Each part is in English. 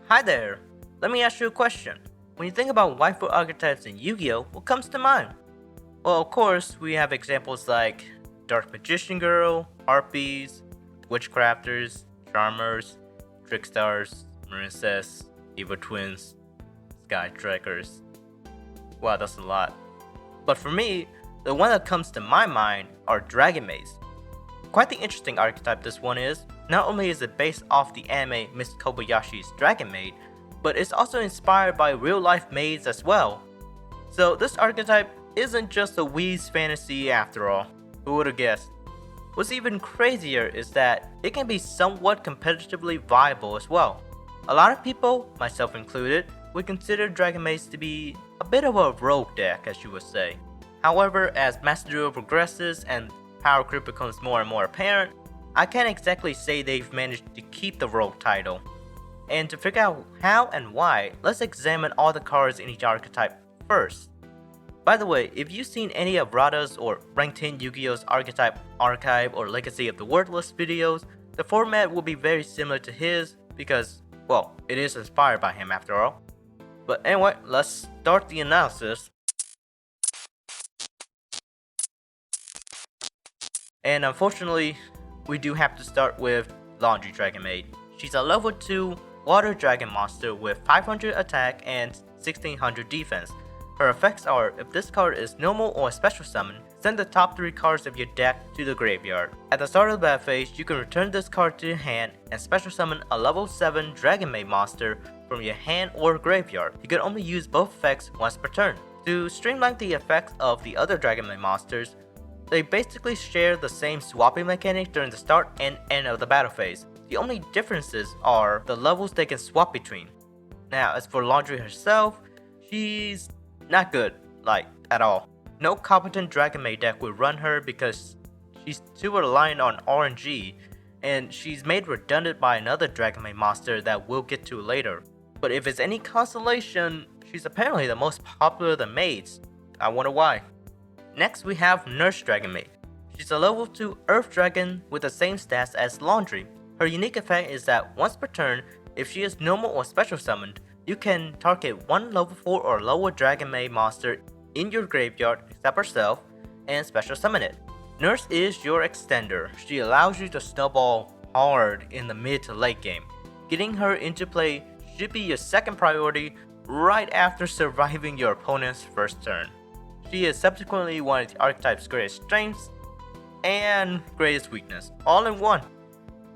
Hi there! Let me ask you a question. When you think about waifu archetypes in Yu-Gi-Oh, what comes to mind? Well, of course, we have examples like Dark Magician Girl, Harpies, Witchcrafters, Charmers, Trickstars, Marincess, Evil Twins, Sky Trackers. Wow, that's a lot. But for me, the one that comes to my mind are Dragonmaids. Quite the interesting archetype this one is. Not only is it based off the anime Miss Kobayashi's Dragon Maid, but it's also inspired by real-life maids as well. So this archetype isn't just a Wii's fantasy after all. Who would have guessed? What's even crazier is that it can be somewhat competitively viable as well. A lot of people, myself included, would consider Dragonmaids to be a bit of a rogue deck, as you would say. However, as Master Duel progresses and power creep becomes more and more apparent, I can't exactly say they've managed to keep the rogue title. And to figure out how and why, let's examine all the cards in each archetype first. By the way, if you've seen any of Rada's or Rank 10 Yu-Gi-Oh's Archetype, Archive, or Legacy of the Wordless videos, the format will be very similar to his because, well, it is inspired by him after all. But anyway, let's start the analysis. And unfortunately, we do have to start with Laundry Dragon Maid. She's a level 2 water dragon monster with 500 attack and 1600 defense. Her effects are, if this card is normal or special summon, send the top 3 cards of your deck to the graveyard. At the start of the battle phase, you can return this card to your hand and special summon a level 7 Dragon Maid monster from your hand or graveyard. You can only use both effects once per turn. To streamline the effects of the other Dragon Maid monsters, they basically share the same swapping mechanic during the start and end of the battle phase. The only differences are the levels they can swap between. Now, as for Laundry herself, she's not good, like, at all. No competent Dragon Maid deck will run her because she's too reliant on RNG, and she's made redundant by another Dragon Maid monster that we'll get to later. But if it's any consolation, she's apparently the most popular of the maids. I wonder why. Next we have Nurse Dragon Maid. She's a level 2 Earth Dragon with the same stats as Laundry. Her unique effect is that once per turn, if she is normal or special summoned, you can target one level 4 or lower Dragon Maid monster in your graveyard except herself and special summon it. Nurse is your extender. She allows you to snowball hard in the mid to late game. Getting her into play should be your second priority right after surviving your opponent's first turn. She is subsequently one of the archetype's greatest strengths and greatest weakness, all in one.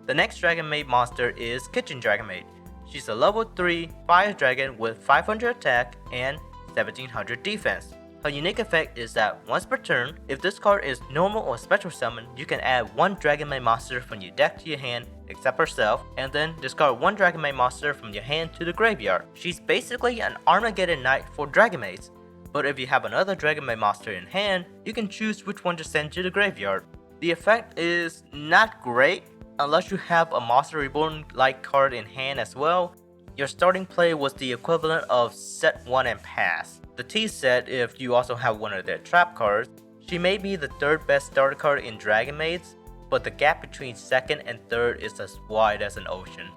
The next Dragon Maid monster is Kitchen Dragon Maid. She's a level 3 fire dragon with 500 attack and 1700 defense. Her unique effect is that once per turn, if this card is normal or special summon, you can add one Dragon Maid monster from your deck to your hand except herself, and then discard one Dragon Maid monster from your hand to the graveyard. She's basically an Armageddon Knight for Dragon Maids. But if you have another Dragon Maid monster in hand, you can choose which one to send to the graveyard. The effect is not great unless you have a Monster Reborn-like card in hand as well. Your starting play was the equivalent of set 1 and pass. The T set if you also have one of their trap cards. She may be the third best starter card in Dragon Maids, but the gap between second and third is as wide as an ocean.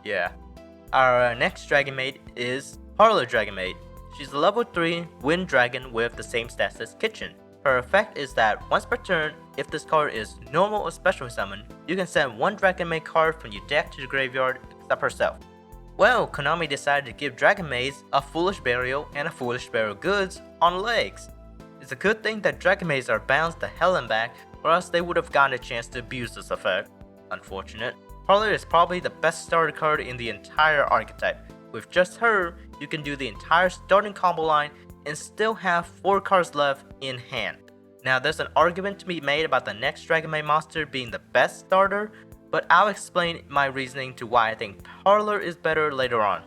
Yeah. Our next Dragon Maid is Parlor Dragon Maid. She's a level 3 Wind Dragon with the same stats as Kitchen. Her effect is that once per turn, if this card is normal or special summon, you can send one Dragon Maid card from your deck to the graveyard except herself. Well, Konami decided to give Dragon Maids a Foolish Burial and a Foolish Burial Goods on legs. It's a good thing that Dragon Maids are bounced the hell and back, or else they would have gotten a chance to abuse this effect. Unfortunate. Parlor is probably the best starter card in the entire archetype. With just her, you can do the entire starting combo line and still have 4 cards left in hand. Now there's an argument to be made about the next Dragon Maid monster being the best starter, but I'll explain my reasoning to why I think Parlor is better later on.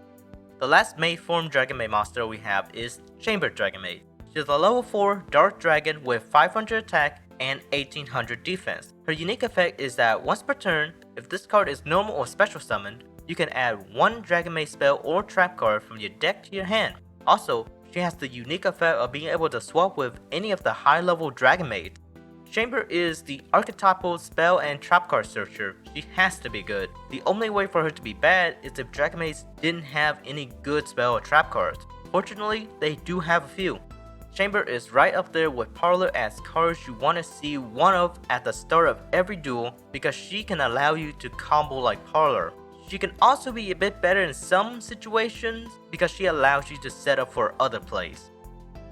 The last maid form Dragon Maid monster we have is Chamber Dragon Maid. She's a level 4 Dark Dragon with 500 attack and 1800 defense. Her unique effect is that once per turn, if this card is normal or special summoned, you can add one Dragon Maid spell or trap card from your deck to your hand. Also, she has the unique effect of being able to swap with any of the high level Dragon Maids. Chamber is the archetypal spell and trap card searcher. She has to be good. The only way for her to be bad is if Dragonmaids didn't have any good spell or trap cards. Fortunately, they do have a few. Chamber is right up there with Parlor as cards you want to see one of at the start of every duel because she can allow you to combo like Parlor. She can also be a bit better in some situations because she allows you to set up for other plays.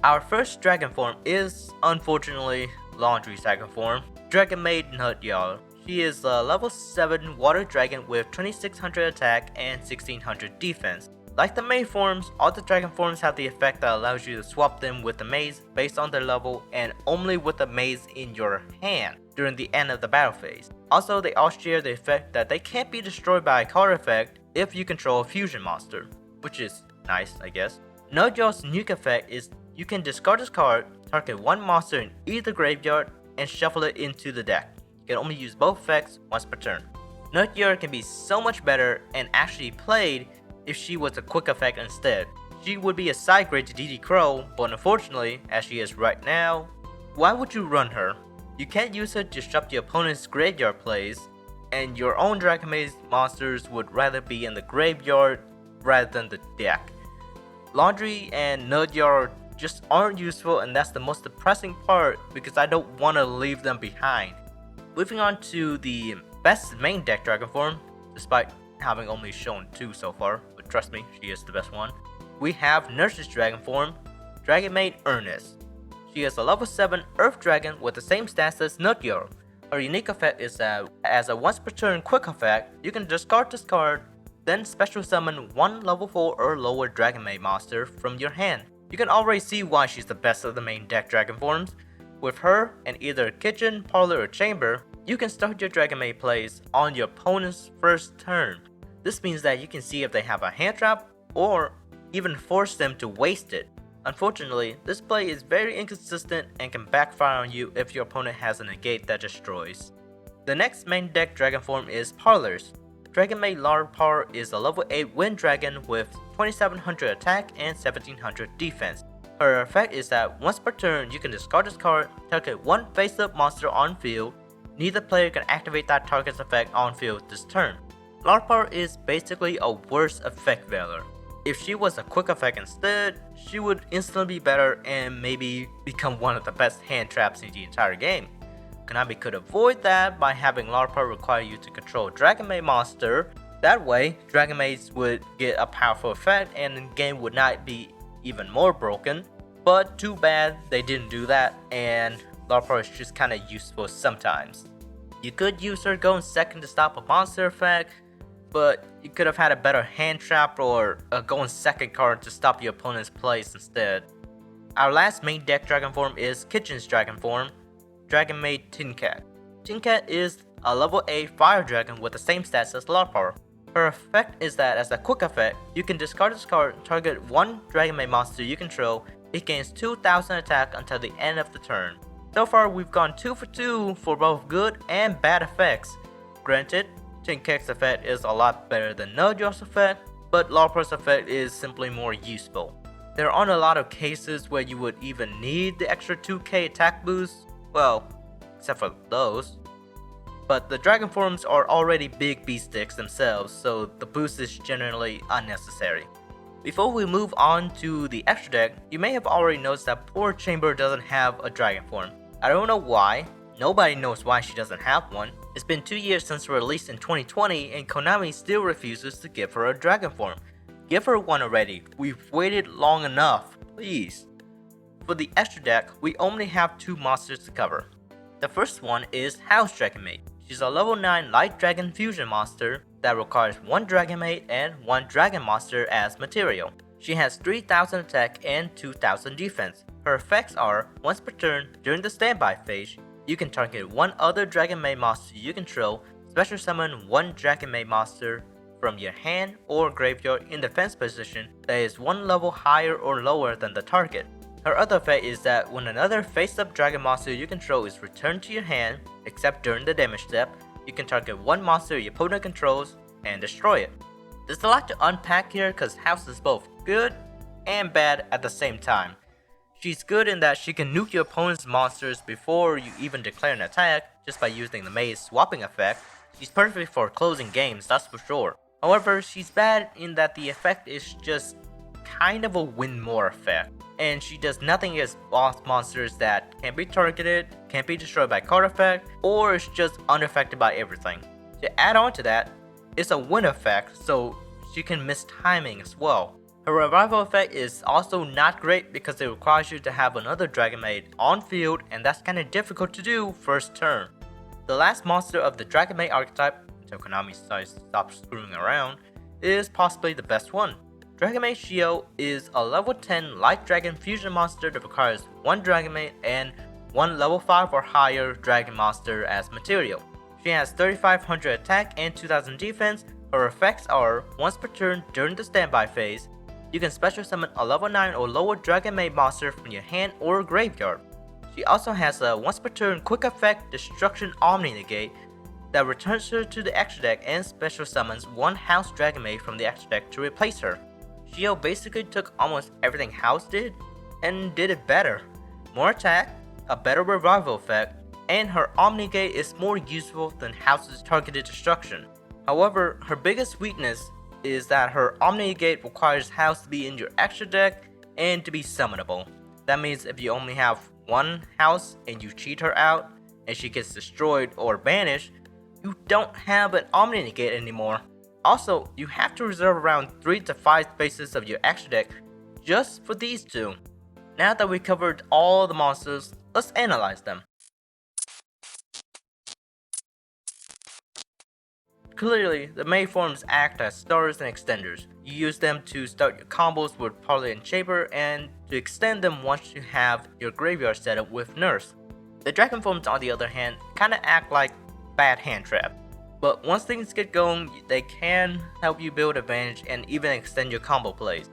Our first dragon form is, unfortunately, Laundry's dragon form, Dragonmaid Yugioh. She is a level 7 water dragon with 2600 attack and 1600 defense. Like the maid forms, all the dragon forms have the effect that allows you to swap them with the maids based on their level and only with the maids in your hand during the end of the battle phase. Also, they all share the effect that they can't be destroyed by a card effect if you control a fusion monster, which is nice, I guess. Yugioh's unique effect is you can discard this card, target one monster in either graveyard, and shuffle it into the deck. You can only use both effects once per turn. Yugioh can be so much better and actually played if she was a quick effect instead. She would be a side grade to DD Crow, but unfortunately, as she is right now, why would you run her? You can't use her to disrupt your opponent's graveyard plays, and your own Dragonmaid monsters would rather be in the graveyard rather than the deck. Laundry and Yugioh just aren't useful, and that's the most depressing part because I don't want to leave them behind. Moving on to the best main deck dragon form, despite having only shown 2 so far, but trust me, she is the best one. We have Nurse's dragon form, Dragonmaid Ernest. She is a level 7 Earth Dragon with the same stats as Yugioh. Her unique effect is that as a once per turn quick effect, you can discard this card, then special summon one level 4 or lower Dragonmaid monster from your hand. You can already see why she's the best of the main deck dragon forms. With her in either kitchen, parlor, or chamber, you can start your Dragonmaid plays on your opponent's first turn. This means that you can see if they have a hand trap or even force them to waste it. Unfortunately, this play is very inconsistent and can backfire on you if your opponent has a negate that destroys. The next main deck dragon form is Parlor's. Dragonmaid Larpar is a level 8 wind dragon with 2700 attack and 1700 defense. Her effect is that once per turn you can discard this card, target one face-up monster on field. Neither player can activate that target's effect on field this turn. Larpar is basically a worse effect veiler. If she was a quick effect instead, she would instantly be better and maybe become one of the best hand traps in the entire game. Konami could avoid that by having Larpar require you to control Dragonmaid monster. That way, Dragonmaids would get a powerful effect and the game would not be even more broken. But too bad they didn't do that, and Larpar is just kinda useful sometimes. You could use her going second to stop a monster effect, but you could have had a better hand trap or a going second card to stop your opponent's plays instead. Our last main deck dragon form is Kitchen's dragon form, Dragonmaid Tincat. Tincat is a level 8 fire dragon with the same stats as Larpar. Her effect is that as a quick effect, you can discard this card and target one Dragonmaid monster you control. It gains 2000 attack until the end of the turn. So far we've gone 2 for 2 for both good and bad effects. Granted, Tincat's effect is a lot better than Yugioh's effect, but Larpar's effect is simply more useful. There aren't a lot of cases where you would even need the extra 2k attack boost, well, except for those. But the dragon forms are already big beast sticks themselves, so the boost is generally unnecessary. Before we move on to the extra deck, you may have already noticed that poor Chamber doesn't have a dragon form. I don't know why. Nobody knows why she doesn't have one. It's been 2 years since release in 2020 and Konami still refuses to give her a dragon form. Give her one already. We've waited long enough, please. For the extra deck, we only have 2 monsters to cover. The first one is House Dragonmaid. She's a level 9 light dragon fusion monster that requires 1 Dragonmaid and 1 dragon monster as material. She has 3000 attack and 2000 defense. Her effects are, once per turn during the standby phase, you can target one other Dragonmaid monster you control, special summon 1 Dragonmaid monster from your hand or graveyard in defense position that is 1 level higher or lower than the target. Her other effect is that when another face-up dragon monster you control is returned to your hand, except during the damage step, you can target 1 monster your opponent controls and destroy it. There's a lot to unpack here because House is both good and bad at the same time. She's good in that she can nuke your opponent's monsters before you even declare an attack just by using the Maids swapping effect. She's perfect for closing games, that's for sure. However, she's bad in that the effect is just kind of a win more effect, and she does nothing against boss monsters that can't be targeted, can't be destroyed by card effect, or is just unaffected by everything. To add on to that, it's a win effect, so she can miss timing as well. Her revival effect is also not great because it requires you to have another Dragonmaid on field, and that's kinda difficult to do first turn. The last monster of the Dragonmaid archetype, until Konami decides to stop screwing around, is possibly the best one. Dragonmaid Yugioh is a level 10 Light Dragon fusion monster that requires one Dragonmaid and one level 5 or higher Dragon monster as material. She has 3500 attack and 2000 defense. Her effects are once per turn during the standby phase. You can special summon a level 9 or lower Dragonmaid monster from your hand or graveyard. She also has a once per turn quick effect Destruction Omni Negate that returns her to the extra deck and special summons one House Dragonmaid from the extra deck to replace her. Yugioh basically took almost everything House did and did it better. More attack, a better revival effect, and her Omnigate is more useful than House's targeted destruction. However, her biggest weakness is that her Omnigate requires House to be in your extra deck and to be summonable. That means if you only have one House and you cheat her out and she gets destroyed or banished, you don't have an Omnigate anymore. Also, you have to reserve around 3 to 5 spaces of your extra deck just for these two. Now that we covered all the monsters, let's analyze them. Clearly, the main forms act as starters and extenders. You use them to start your combos with Parley and Shaper and to extend them once you have your graveyard set up with Nurse. The Dragon forms on the other hand kinda act like bad hand trap. But once things get going, they can help you build advantage and even extend your combo plays.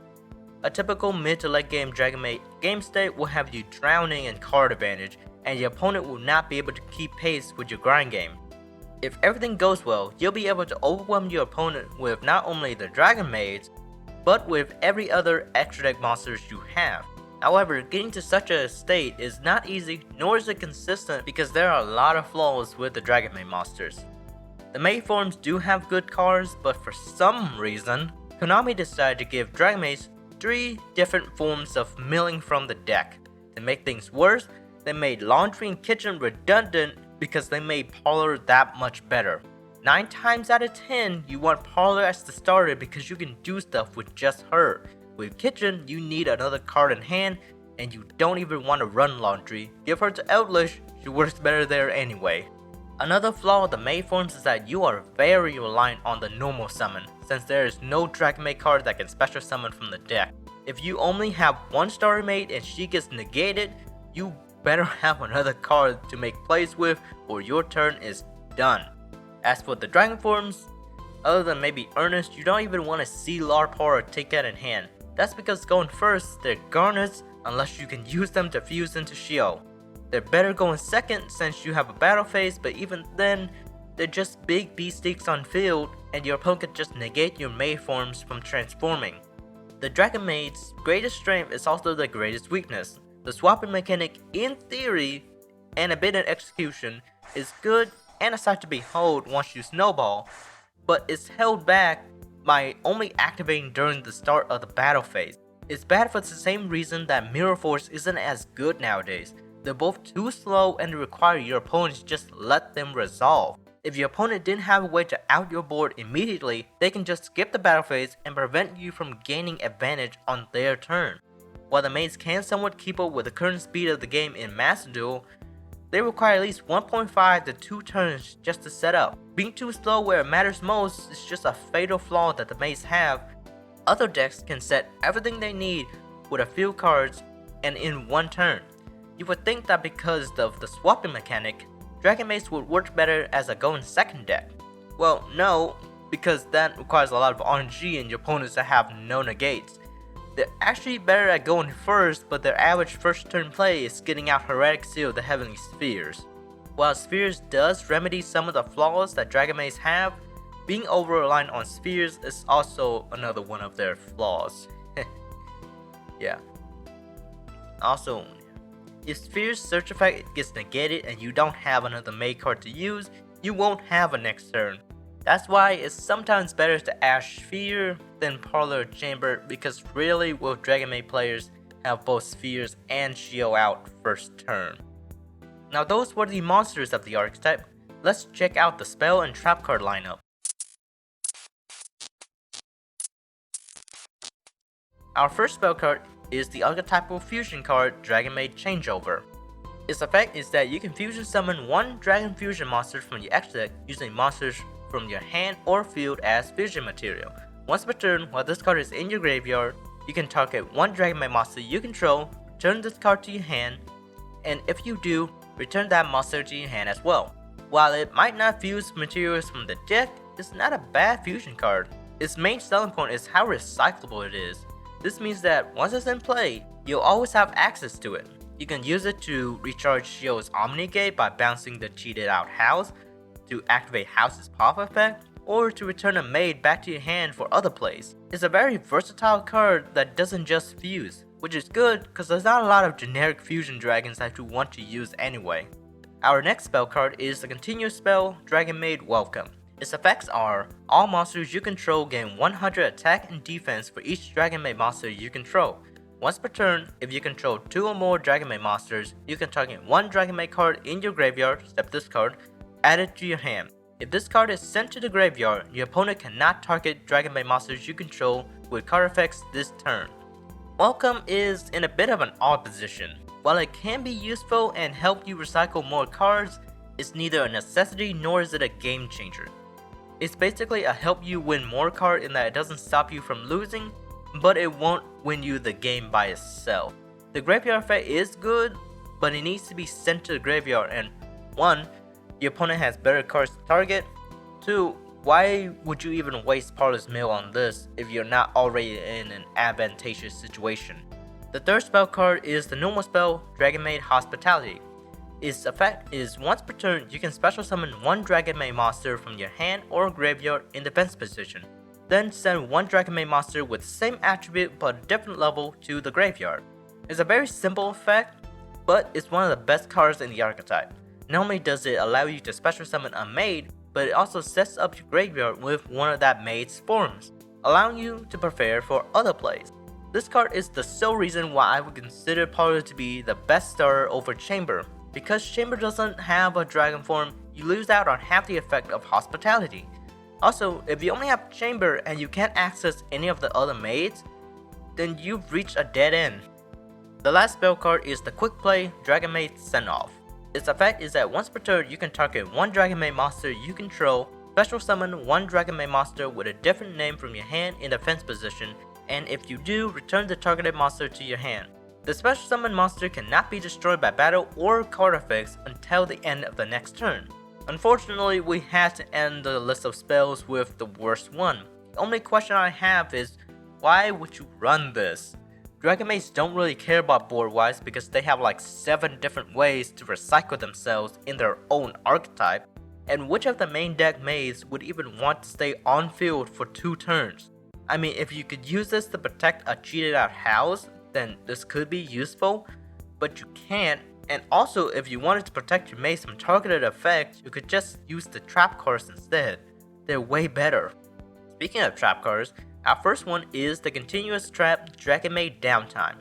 A typical mid to late game Dragonmaid game state will have you drowning in card advantage, and your opponent will not be able to keep pace with your grind game. If everything goes well, you'll be able to overwhelm your opponent with not only the Dragonmaids, but with every other extra deck monsters you have. However, getting to such a state is not easy, nor is it consistent because there are a lot of flaws with the Dragonmaid monsters. The main forms do have good cards, but for some reason, Konami decided to give Dragonmaids 3 different forms of milling from the deck. To make things worse, they made Laundry and Kitchen redundant because they made Parlor that much better. 9 times out of 10, you want Parlor as the starter because you can do stuff with just her. With Kitchen, you need another card in hand, and you don't even want to run Laundry. Give her to Eldritch, she works better there anyway. Another flaw of the main forms is that you are very reliant on the normal summon, since there is no Dragonmaid card that can special summon from the deck. If you only have one Starry Maid and she gets negated, you better have another card to make plays with or your turn is done. As for the Dragon forms, other than maybe Ernest, you don't even want to see Larpar or take that in hand. That's because going first, they're garnets unless you can use them to fuse into Yugioh. They're better going second since you have a battle phase, but even then, they're just big beefsteaks on field and your opponent can just negate your maid forms from transforming. The Dragonmaid's greatest strength is also the greatest weakness. The swapping mechanic, in theory, and a bit in execution, is good and a sight to behold once you snowball, but it's held back by only activating during the start of the battle phase. It's bad for the same reason that Mirror Force isn't as good nowadays. They're both too slow and require your opponent to just let them resolve. If your opponent didn't have a way to out your board immediately, they can just skip the battle phase and prevent you from gaining advantage on their turn. While the maids can somewhat keep up with the current speed of the game in Master Duel, they require at least 1.5 to 2 turns just to set up. Being too slow where it matters most is just a fatal flaw that the maids have. Other decks can set everything they need with a few cards and in one turn. You would think that because of the swapping mechanic, Dragonmaids would work better as a going second deck. Well, no, because that requires a lot of RNG and your opponents that have no negates. They're actually better at going first, but their average first turn play is getting out Heretic Seal of the Heavenly Spheres. While Spheres does remedy some of the flaws that Dragonmaids have, being over-reliant on Spheres is also another one of their flaws. Yeah. Also, if Sphere's search effect gets negated and you don't have another maid card to use, you won't have a next turn. That's why it's sometimes better to add Sphere than Parlor or Chamber, because really with Dragonmaid players have both Spheres and Yugioh out first turn. Now those were the monsters of the archetype. Let's check out the spell and trap card lineup. Our first spell card is the Archetypal fusion card Dragonmaid Changeover. Its effect is that you can fusion summon one Dragon Fusion monster from your extra deck using monsters from your hand or field as fusion material. Once per turn, while this card is in your graveyard, you can target one Dragonmaid monster you control, return this card to your hand, and if you do, return that monster to your hand as well. While it might not fuse materials from the deck, it's not a bad fusion card. Its main selling point is how recyclable it is. This means that once it's in play, you'll always have access to it. You can use it to recharge Yugioh's Omni Gate by bouncing the cheated out house, to activate House's pop effect, or to return a maid back to your hand for other plays. It's a very versatile card that doesn't just fuse, which is good because there's not a lot of generic fusion dragons that you want to use anyway. Our next spell card is the continuous spell Dragonmaid Welcome. Its effects are, all monsters you control gain 100 attack and defense for each Dragonmaid monster you control. Once per turn, if you control 2 or more Dragonmaid monsters, you can target one Dragonmaid card in your graveyard, except this card, add it to your hand. If this card is sent to the graveyard, your opponent cannot target Dragonmaid monsters you control with card effects this turn. Welcome is in a bit of an odd position. While it can be useful and help you recycle more cards, it's neither a necessity nor is it a game changer. It's basically a help you win more card in that it doesn't stop you from losing, but it won't win you the game by itself. The graveyard effect is good, but it needs to be sent to the graveyard, and 1. Your opponent has better cards to target. 2. Why would you even waste Parlor's Mill on this if you're not already in an advantageous situation? The third spell card is the normal spell Dragonmaid Hospitality. Its effect is once per turn you can special summon one Dragonmaid monster from your hand or graveyard in defense position. Then send one Dragonmaid monster with the same attribute but a different level to the graveyard. It's a very simple effect, but it's one of the best cards in the archetype. Not only does it allow you to special summon a maid, but it also sets up your graveyard with one of that maid's forms, allowing you to prepare for other plays. This card is the sole reason why I would consider Parlor to be the best starter over Chamber. Because Chamber doesn't have a dragon form, you lose out on half the effect of Hospitality. Also, if you only have Chamber and you can't access any of the other maids, then you've reached a dead end. The last spell card is the Quick Play Dragonmaid Send-Off. Its effect is that once per turn you can target one Dragonmaid monster you control, special summon one Dragonmaid monster with a different name from your hand in defense position, and if you do, return the targeted monster to your hand. The special summon monster cannot be destroyed by battle or card effects until the end of the next turn. Unfortunately, we had to end the list of spells with the worst one. The only question I have is, why would you run this? Dragonmaids don't really care about board wise because they have like 7 different ways to recycle themselves in their own archetype, and which of the main deck maids would even want to stay on field for 2 turns? I mean, if you could use this to protect a cheated out house, then this could be useful, but you can't. And also, if you wanted to protect your mates from targeted effects, you could just use the trap cards instead. They're way better. Speaking of trap cards, our first one is the continuous trap Dragonmaid Downtime.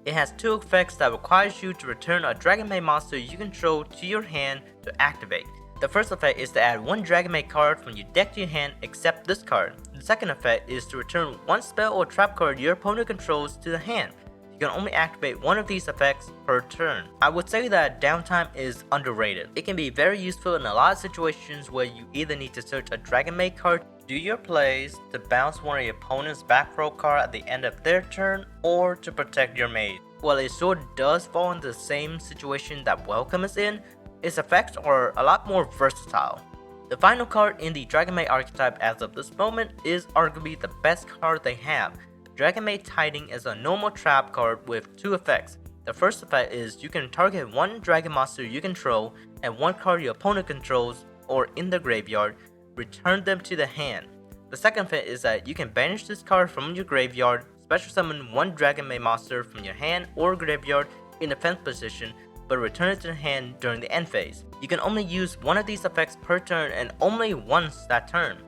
It has 2 effects that requires you to return a Dragonmaid monster you control to your hand to activate. The first effect is to add 1 Dragonmaid card from your deck to your hand except this card. The second effect is to return 1 spell or trap card your opponent controls to the hand. You can only activate one of these effects per turn. I would say that Downtime is underrated. It can be very useful in a lot of situations where you either need to search a Dragonmaid card to do your plays, to bounce one of your opponent's back row card at the end of their turn, or to protect your maid. While it sort of does fall into the same situation that Welcome is in, its effects are a lot more versatile. The final card in the Dragonmaid archetype as of this moment is arguably the best card they have. Dragonmaid Tiding is a normal trap card with 2 effects. The first effect is you can target 1 dragon monster you control and 1 card your opponent controls or in the graveyard, return them to the hand. The second effect is that you can banish this card from your graveyard, special summon 1 Dragonmaid monster from your hand or graveyard, in defense position, but return it to the hand during the end phase. You can only use one of these effects per turn and only once that turn.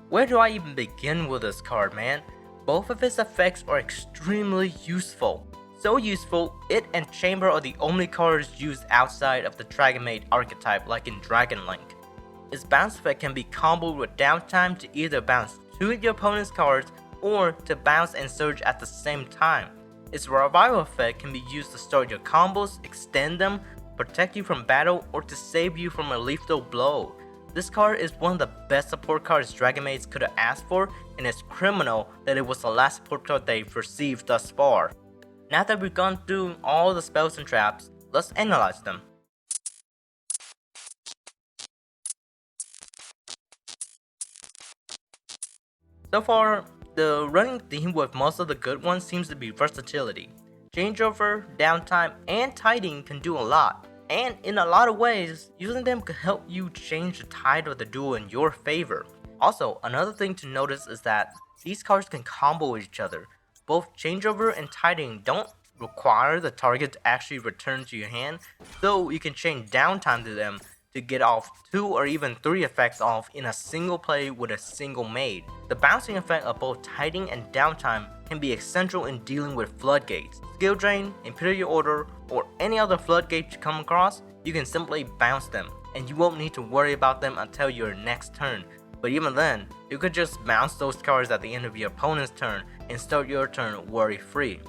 Where do I even begin with this card, man? Both of its effects are extremely useful. So useful, it and Chamber are the only cards used outside of the Dragonmaid archetype like in Dragon Link. Its bounce effect can be comboed with downtime to either bounce 2 of your opponent's cards or to bounce and surge at the same time. Its revival effect can be used to start your combos, extend them, protect you from battle, or to save you from a lethal blow. This card is one of the best support cards Dragonmaids could have asked for, and it's criminal that it was the last support card they've received thus far. Now that we've gone through all the spells and traps, let's analyze them. So far, the running theme with most of the good ones seems to be versatility. Changeover, downtime, and tiding can do a lot, and in a lot of ways, using them could help you change the tide of the duel in your favor. Also, another thing to notice is that these cards can combo with each other. Both changeover and tiding don't require the target to actually return to your hand, so you can chain downtime to them to get off 2 or even 3 effects off in a single play with a single maid. The bouncing effect of both tiding and downtime can be essential in dealing with floodgates. Skill drain, Imperial Order, or any other floodgate you come across, you can simply bounce them, and you won't need to worry about them until your next turn. But even then, you could just bounce those cards at the end of your opponent's turn and start your turn worry free.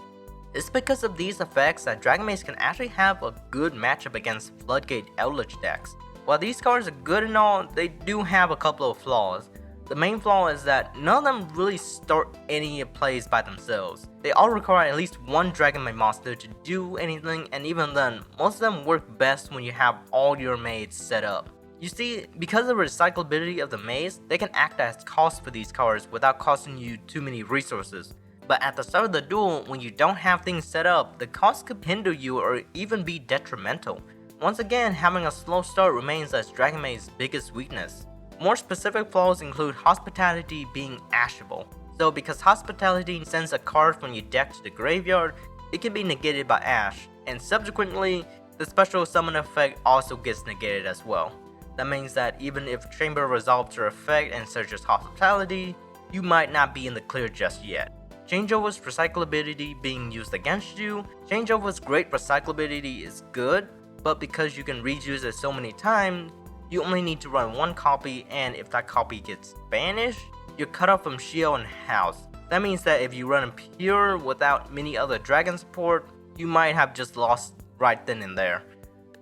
It's because of these effects that Dragonmaids can actually have a good matchup against Floodgate Eldritch decks. While these cards are good and all, they do have a couple of flaws. The main flaw is that none of them really start any plays by themselves. They all require at least one Dragonmaid monster to do anything, and even then, most of them work best when you have all your maids set up. You see, because of the recyclability of the maids, they can act as cost for these cards without costing you too many resources. But at the start of the duel, when you don't have things set up, the cost could hinder you or even be detrimental. Once again, having a slow start remains as Dragonmaid's biggest weakness. More specific flaws include Hospitality being ashable. So because Hospitality sends a card from your deck to the graveyard, it can be negated by Ash, and subsequently, the special summon effect also gets negated as well. That means that even if Chamber resolves her effect and searches Hospitality, you might not be in the clear just yet. Changeover's recyclability being used against you. Changeover's great recyclability is good, but because you can reuse it so many times, you only need to run one copy, and if that copy gets banished, you're cut off from shield and house. That means that if you run pure without many other dragon support, you might have just lost right then and there.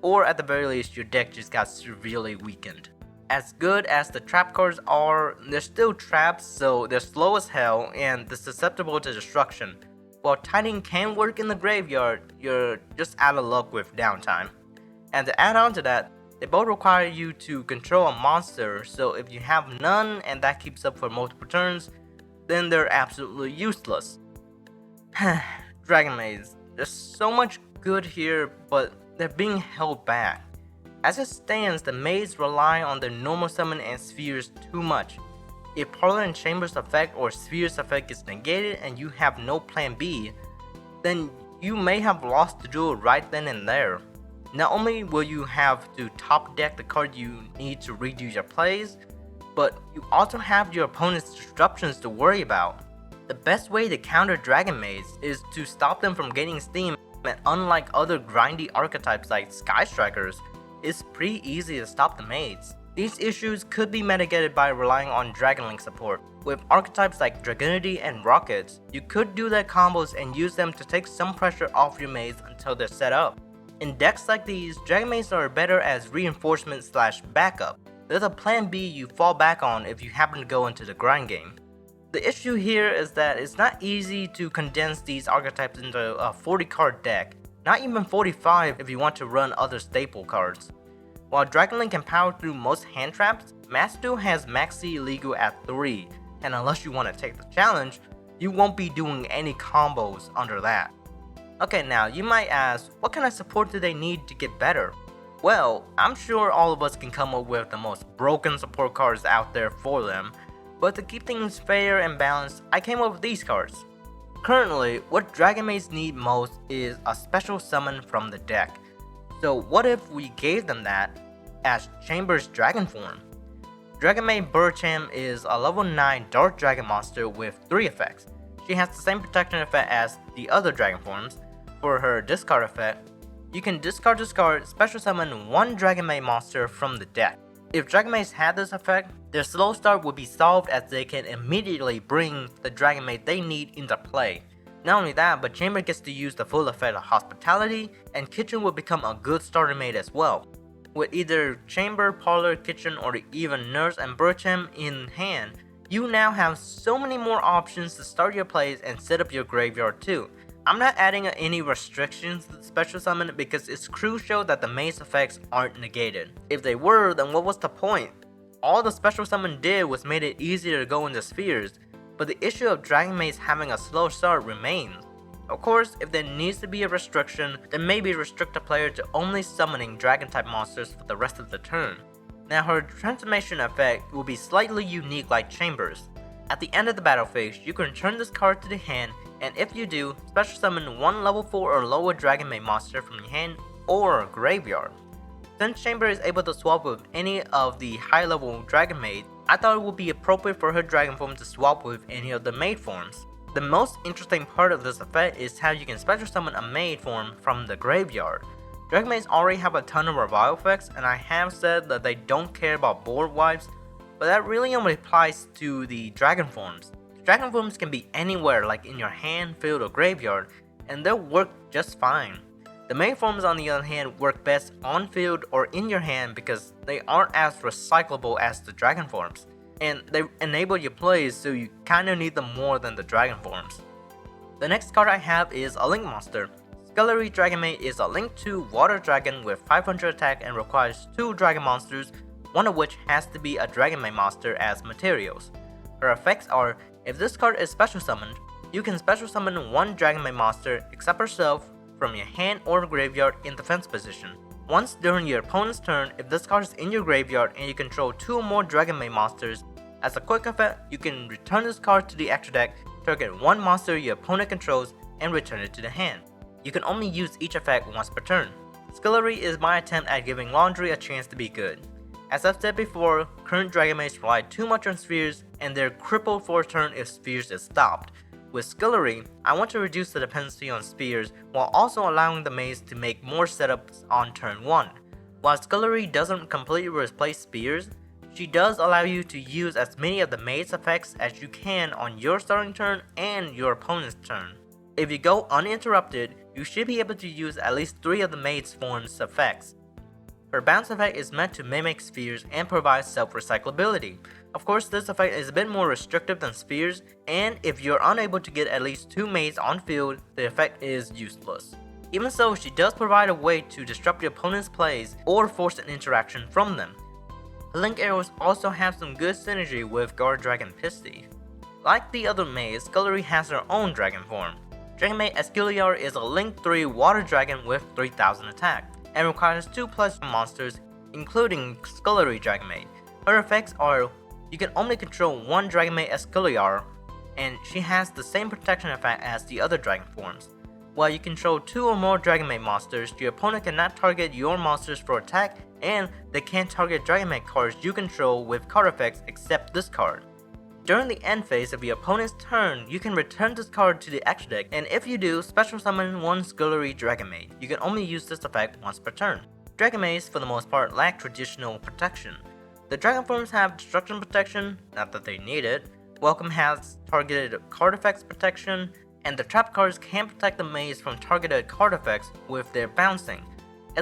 Or at the very least, your deck just got severely weakened. As good as the trap cards are, they're still traps, so they're slow as hell and they're susceptible to destruction. While tiding can work in the graveyard, you're just out of luck with downtime. And to add on to that, they both require you to control a monster, so if you have none and that keeps up for multiple turns, then they're absolutely useless. Dragonmaids, there's so much good here, but they're being held back. As it stands, the maids rely on their normal summon and spheres too much. If Parlor and Chamber's effect or Sphere's effect is negated and you have no plan B, then you may have lost the duel right then and there. Not only will you have to top deck the card you need to redo your plays, but you also have your opponent's disruptions to worry about. The best way to counter Dragonmaids is to stop them from gaining steam, and unlike other grindy archetypes like Sky Strikers, it's pretty easy to stop the maids. These issues could be mitigated by relying on Dragon Link support. With archetypes like Dragunity and Rockets, you could do their combos and use them to take some pressure off your maids until they're set up. In decks like these, Dragonmaids are better as reinforcement / backup. There's a plan B you fall back on if you happen to go into the grind game. The issue here is that it's not easy to condense these archetypes into a 40 card deck, not even 45 if you want to run other staple cards. While Dragon Link can power through most hand traps, Master Duel has Maxi illegal at 3, and unless you want to take the challenge, you won't be doing any combos under that. Okay, now you might ask, what kind of support do they need to get better? Well, I'm sure all of us can come up with the most broken support cards out there for them, but to keep things fair and balanced, I came up with these cards. Currently, what Dragonmaids need most is a special summon from the deck. So what if we gave them that as Chamber's Dragon form? Dragonmaid Burcham is a level 9 Dark Dragon monster with 3 effects. She has the same protection effect as the other Dragon forms. For her discard effect, you can discard special summon 1 Dragonmaid monster from the deck. If Dragonmaids had this effect, their slow start would be solved as they can immediately bring the Dragonmaid they need into play. Not only that, but Chamber gets to use the full effect of Hospitality, and Kitchen will become a good starter maid as well. With either Chamber, Parlor, Kitchen, or even Nurse and Burcham in hand, you now have so many more options to start your plays and set up your graveyard too. I'm not adding any restrictions to the special summon because it's crucial that the maid's effects aren't negated. If they were, then what was the point? All the special summon did was made it easier to go into spheres, but the issue of Dragonmaids having a slow start remains. Of course, if there needs to be a restriction, then maybe restrict a player to only summoning dragon type monsters for the rest of the turn. Now her transformation effect will be slightly unique like Chamber's. At the end of the battle phase, you can return this card to the hand, and if you do, special summon 1 level 4 or lower Dragonmaid monster from your hand or graveyard. Since Chamber is able to swap with any of the high level Dragonmaids, I thought it would be appropriate for her dragon form to swap with any of the maid forms. The most interesting part of this effect is how you can special summon a maid form from the graveyard. Dragonmaids already have a ton of revival effects, and I have said that they don't care about board wipes, but that really only applies to the dragon forms. Dragon forms can be anywhere, like in your hand, field, or graveyard, and they'll work just fine. The main forms on the other hand work best on field or in your hand because they aren't as recyclable as the dragon forms, and they enable your plays, so you kinda need them more than the dragon forms. The next card I have is a Link monster. Scullery Dragonmaid is a Link 2 water dragon with 500 attack and requires 2 dragon monsters, one of which has to be a Dragonmaid monster as materials. Her effects are, if this card is special summoned, you can special summon 1 Dragonmaid monster except herself from your hand or graveyard in defense position. Once during your opponent's turn, if this card is in your graveyard and you control 2 or more Dragonmaid monsters, as a quick effect, you can return this card to the extra deck, target 1 monster your opponent controls, and return it to the hand. You can only use each effect once per turn. Scullery is my attempt at giving Laundry a chance to be good. As I've said before, current Dragonmaids rely too much on spheres, and they're crippled for a turn if spheres is stopped. With Scullery, I want to reduce the dependency on spheres while also allowing the maids to make more setups on turn 1. While Scullery doesn't completely replace spheres, she does allow you to use as many of the maid's effects as you can on your starting turn and your opponent's turn. If you go uninterrupted, you should be able to use at least 3 of the maid's form's effects. Her bounce effect is meant to mimic spheres and provide self-recyclability. Of course, this effect is a bit more restrictive than spheres, and if you're unable to get at least 2 maids on field, the effect is useless. Even so, she does provide a way to disrupt your opponent's plays or force an interaction from them. Link arrows also have some good synergy with Guard Dragon Pisty. Like the other maids, Scullery has her own dragon form. Dragonmaid Esquiliar is a Link 3 water dragon with 3000 attack, and requires 2+ monsters, including Scullery Dragonmaid. Her effects are, you can only control 1 Dragonmaid Esquiliar, and she has the same protection effect as the other dragon forms. While you control 2 or more Dragonmaid monsters, your opponent cannot target your monsters for attack, and they can't target Dragonmaid cards you control with card effects except this card. During the end phase of your opponent's turn, you can return this card to the extra deck, and if you do, special summon 1 Scullery Dragonmaid. You can only use this effect once per turn. Dragonmaids, for the most part, lack traditional protection. The dragon forms have destruction protection, not that they need it. Welcome has targeted card effects protection, and the trap cards can protect the maids from targeted card effects with their bouncing.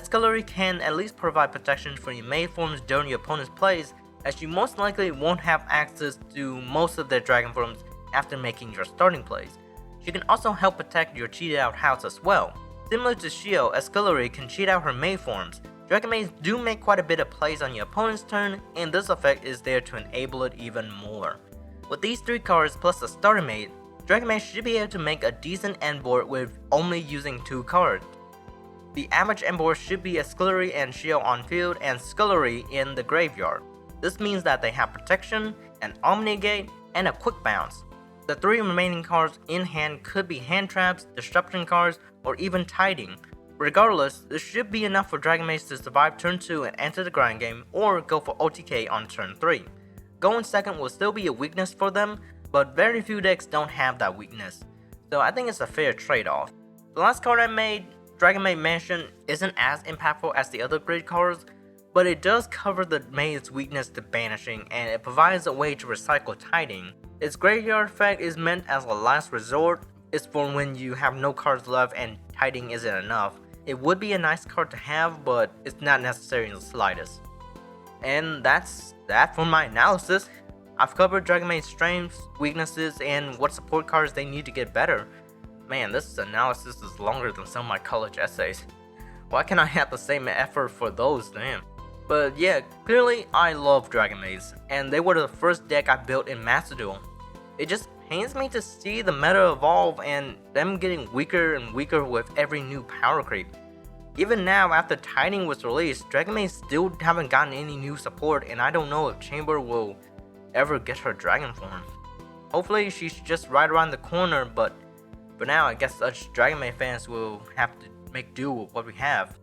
Scullery can at least provide protection for your maid forms during your opponent's plays, as you most likely won't have access to most of their dragon forms after making your starting plays. She can also help protect your cheated out house as well. Similar to Yugioh, Scullery can cheat out her maid forms. Dragonmaids do make quite a bit of plays on your opponent's turn, and this effect is there to enable it even more. With these 3 cards plus a starter maid, Dragonmaid should be able to make a decent end board with only using 2 cards. The average end board should be a Scullery and Yugioh on field and Scullery in the graveyard. This means that they have protection, an Omni Gate, and a quick bounce. The 3 remaining cards in hand could be hand traps, disruption cards, or even tiding. Regardless, this should be enough for Dragonmaids to survive turn 2 and enter the grind game, or go for OTK on turn 3. Going second will still be a weakness for them, but very few decks don't have that weakness, so I think it's a fair trade-off. The last card I made, Dragonmaid Mansion, isn't as impactful as the other grid cards, but it does cover the maid's weakness to banishing, and it provides a way to recycle tiding. Its graveyard effect is meant as a last resort. It's for when you have no cards left and tiding isn't enough. It would be a nice card to have, but it's not necessary in the slightest. And that's that for my analysis. I've covered Dragonmaid's strengths, weaknesses, and what support cards they need to get better. Man, this analysis is longer than some of my college essays. Why can't I have the same effort for those, damn? But yeah, clearly I love Dragonmaids, and they were the first deck I built in Master Duel. It just pains me to see the meta evolve and them getting weaker and weaker with every new power creep. Even now, after Tiding was released, Dragonmaids still haven't gotten any new support, and I don't know if Chamber will ever get her dragon form. Hopefully she's just right around the corner, but for now I guess us Dragonmaid fans will have to make do with what we have.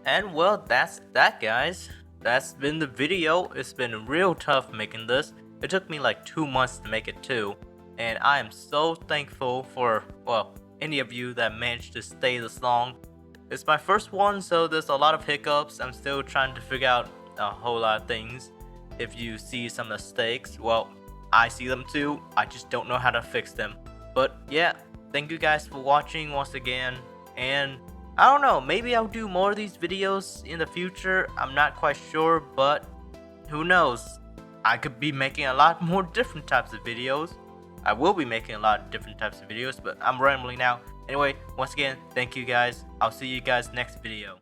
And well, that's that, guys. That's been the video. It's been real tough making this. It took me like 2 months to make it too, and I am so thankful for, well, any of you that managed to stay this long. It's my first one, so there's a lot of hiccups. I'm still trying to figure out a whole lot of things. If you see some mistakes, well, I see them too. I just don't know how to fix them. But yeah, thank you guys for watching once again. And I don't know, maybe I'll do more of these videos in the future. I'm not quite sure, but who knows? I could be making a lot more different types of videos. I will be making a lot of different types of videos, but I'm rambling now. Anyway, once again, thank you guys. I'll see you guys next video.